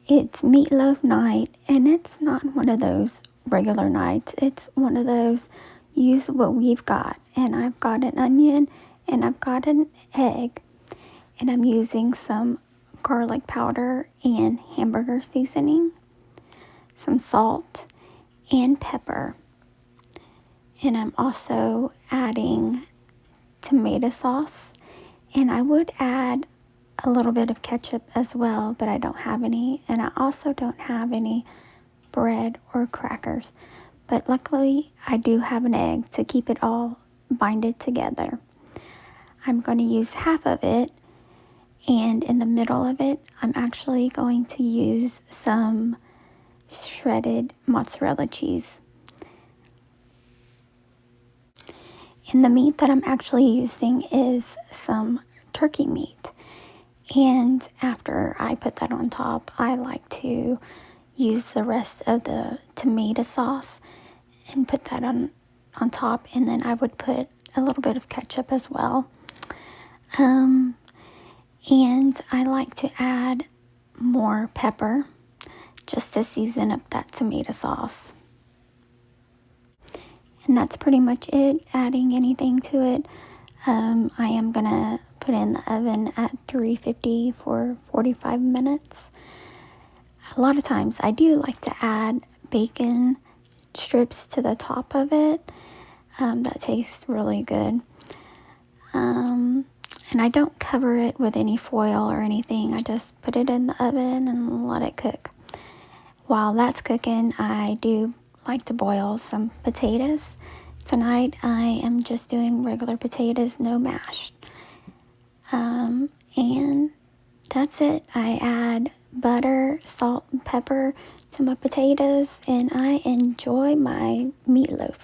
It's meatloaf night, and it's not one of those regular nights. It's one of those use what we've got. And I've got an onion, and I've got an egg, and I'm using some garlic powder and hamburger seasoning, some salt and pepper. And I'm also adding tomato sauce, and I would add a little bit of ketchup as well, but I don't have any, and I also don't have any bread or crackers, but luckily I do have an egg to keep it all binded together. I'm going to use half of it, and in the middle of it I'm actually going to use some shredded mozzarella cheese. And the meat that I'm actually using is some turkey meat. And after I put that on top, I like to use the rest of the tomato sauce and put that on top. And then I would put a little bit of ketchup as well. And I like to add more pepper just to season up that tomato sauce. And that's pretty much it, adding anything to it. I am going to put it in the oven at 350 for 45 minutes. A lot of times I do like to add bacon strips to the top of it. That tastes really good. And I don't cover it with any foil or anything. I just put it in the oven and let it cook. While that's cooking, I do like to boil some potatoes. Tonight I am just doing regular potatoes, no mash. And that's it. I add butter, salt, and pepper to my potatoes, and I enjoy my meatloaf.